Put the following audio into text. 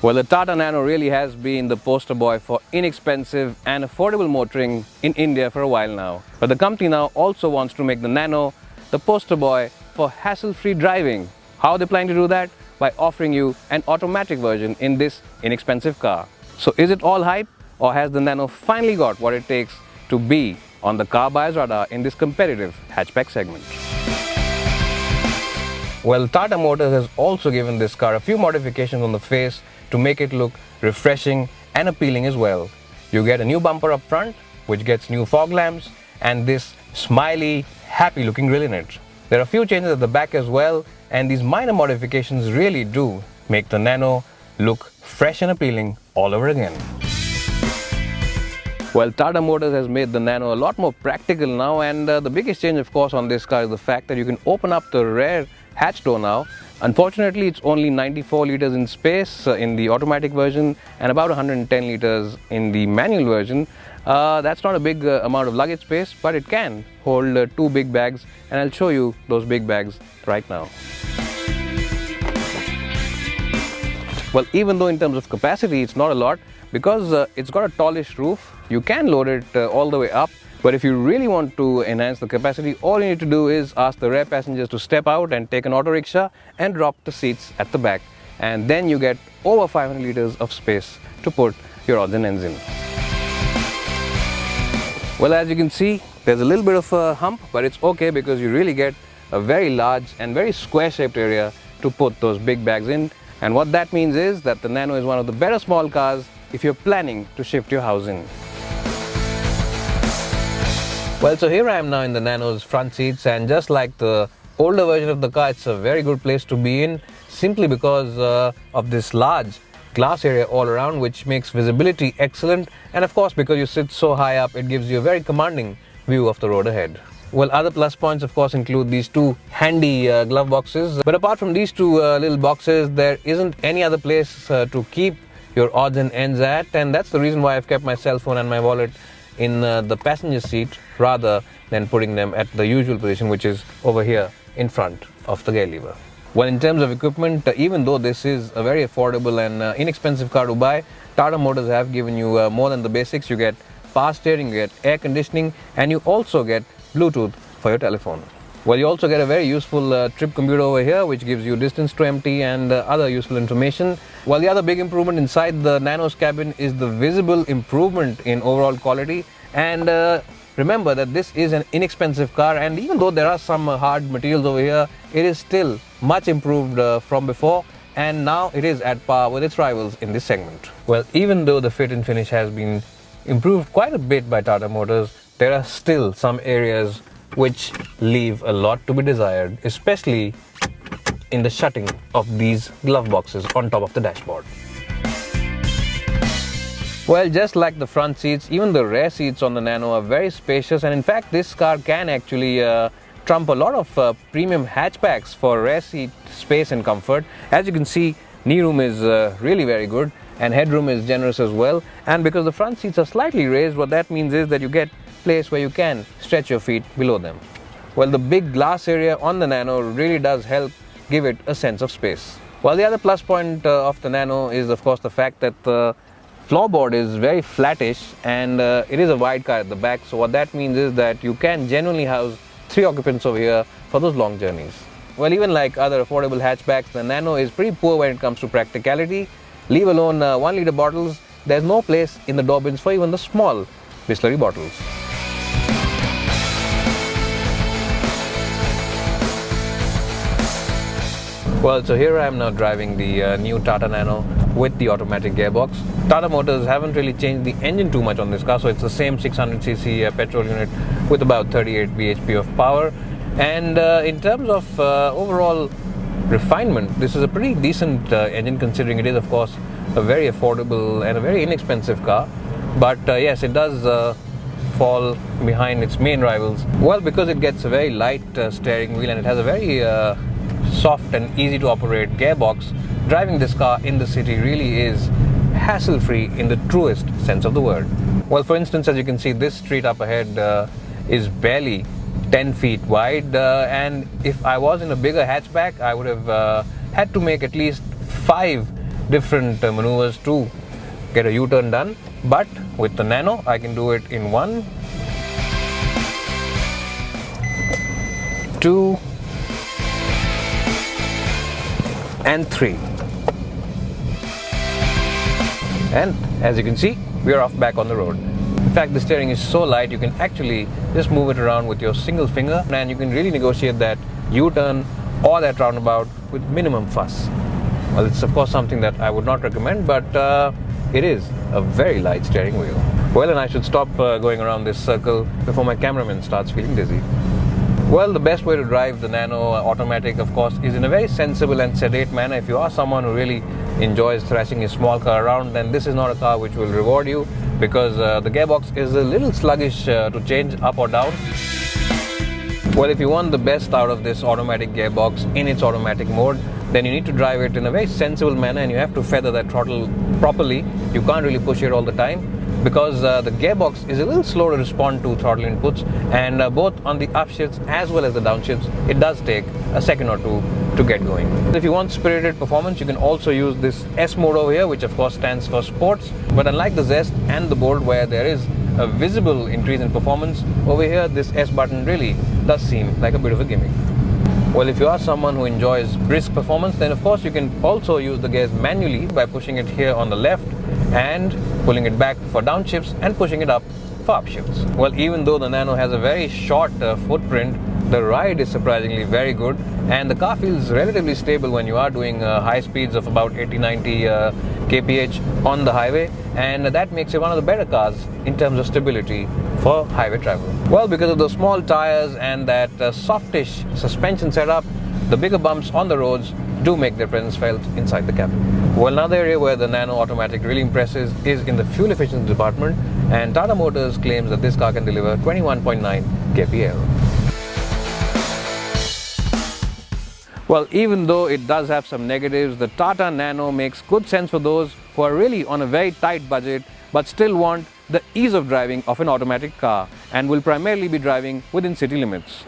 Well, the Tata Nano really has been the poster boy for inexpensive and affordable motoring in India for a while now. But the company now also wants to make the Nano the poster boy for hassle-free driving. How are they planning to do that? By offering you an automatic version in this inexpensive car. So is it all hype, or has the Nano finally got what it takes to be on the car buyer's radar in this competitive hatchback segment? Well, Tata Motors has also given this car a few modifications on the face to make it look refreshing and appealing as well. You get a new bumper up front, which gets new fog lamps, and this smiley, happy looking grille in it. There are a few changes at the back as well, and these minor modifications really do make the Nano look fresh and appealing all over again. Well, Tata Motors has made the Nano a lot more practical now, and the biggest change of course on this car is the fact that you can open up the rear hatch door now. Unfortunately, it's only 94 liters in space in the automatic version and about 110 liters in the manual version. That's not a big amount of luggage space, but it can hold two big bags, and I'll show you those big bags right now. Well, even though in terms of capacity it's not a lot, because it's got a tallish roof, you can load it all the way up. But if you really want to enhance the capacity, all you need to do is ask the rear passengers to step out and take an auto rickshaw and drop the seats at the back. And then you get over 500 liters of space to put your odds and ends in. Well, as you can see, there's a little bit of a hump, but it's okay because you really get a very large and very square-shaped area to put those big bags in. And what that means is that the Nano is one of the better small cars if you're planning to shift your house in. Well, so here I am now in the Nano's front seats, and just like the older version of the car, it's a very good place to be in simply because of this large glass area all around, which makes visibility excellent, and of course because you sit so high up, it gives you a very commanding view of the road ahead. Well, other plus points of course include these two handy glove boxes, but apart from these two little boxes, there isn't any other place to keep your odds and ends at, and that's the reason why I've kept my cell phone and my wallet in the passenger seat rather than putting them at the usual position, which is over here in front of the gear lever. Well, in terms of equipment, even though this is a very affordable and inexpensive car to buy, Tata Motors have given you more than the basics. You get power steering, you get air conditioning, and you also get Bluetooth for your telephone. Well, you also get a very useful trip computer over here, which gives you distance to empty and other useful information. While the other big improvement inside the Nano's cabin is the visible improvement in overall quality. And remember that this is an inexpensive car, and even though there are some hard materials over here, it is still much improved from before, and now it is at par with its rivals in this segment. Well, even though the fit and finish has been improved quite a bit by Tata Motors, there are still some areas which leave a lot to be desired, especially in the shutting of these glove boxes on top of the dashboard. Well, just like the front seats, even the rear seats on the Nano are very spacious, and in fact this car can actually trump a lot of premium hatchbacks for rear seat space and comfort. As you can see, knee room is really very good, and headroom is generous as well. And because the front seats are slightly raised, what that means is that you get place where you can stretch your feet below them. Well, the big glass area on the Nano really does help give it a sense of space. Well, the other plus point of the Nano is of course the fact that the floorboard is very flattish, and it is a wide car at the back, so what that means is that you can genuinely house 3 occupants over here for those long journeys. Well, even like other affordable hatchbacks, the Nano is pretty poor when it comes to practicality. Leave alone 1 liter bottles, there's no place in the door bins for even the small Bisleri bottles. Well, so here I am now driving the new Tata Nano with the automatic gearbox. Tata Motors haven't really changed the engine too much on this car, so it's the same 600cc petrol unit with about 38 bhp of power. And in terms of overall refinement, this is a pretty decent engine, considering it is of course a very affordable and a very inexpensive car. But yes, it does fall behind its main rivals. Well, because it gets a very light steering wheel and it has a very soft and easy to operate gearbox, driving this car in the city really is hassle-free in the truest sense of the word. Well, for instance, as you can see, this street up ahead is barely 10 feet wide, and if I was in a bigger hatchback, I would have had to make at least 5 different maneuvers to get a U-turn done. But with the Nano, I can do it in 1, 2, and 3. And as you can see, we are off back on the road. In fact, the steering is so light you can actually just move it around with your single finger, and you can really negotiate that U-turn or that roundabout with minimum fuss. Well, it's of course something that I would not recommend, but it is a very light steering wheel. Well, and I should stop going around this circle before my cameraman starts feeling dizzy. Well, the best way to drive the Nano automatic, of course, is in a very sensible and sedate manner. If you are someone who really enjoys thrashing his small car around, then this is not a car which will reward you, because the gearbox is a little sluggish to change up or down. Well, if you want the best out of this automatic gearbox in its automatic mode, then you need to drive it in a very sensible manner, and you have to feather that throttle properly. You can't really push it all the time, because the gearbox is a little slow to respond to throttle inputs, and both on the upshifts as well as the downshifts, it does take a second or two to get going. If you want spirited performance, you can also use this S mode over here, which of course stands for sports. But unlike the Zest and the Bolt, where there is a visible increase in performance, over here this S button really does seem like a bit of a gimmick. Well, if you are someone who enjoys brisk performance, then of course you can also use the gears manually by pushing it here on the left and pulling it back for downshifts and pushing it up for upshifts. Well, even though the Nano has a very short footprint, the ride is surprisingly very good, and the car feels relatively stable when you are doing high speeds of about 80-90 kph on the highway, and that makes it one of the better cars in terms of stability for highway travel. Well, because of the small tires and that softish suspension setup, the bigger bumps on the roads do make their presence felt inside the cabin. Well, another area where the Nano Automatic really impresses is in the fuel efficiency department, and Tata Motors claims that this car can deliver 21.9 kph. Well, even though it does have some negatives, the Tata Nano makes good sense for those who are really on a very tight budget but still want the ease of driving of an automatic car and will primarily be driving within city limits.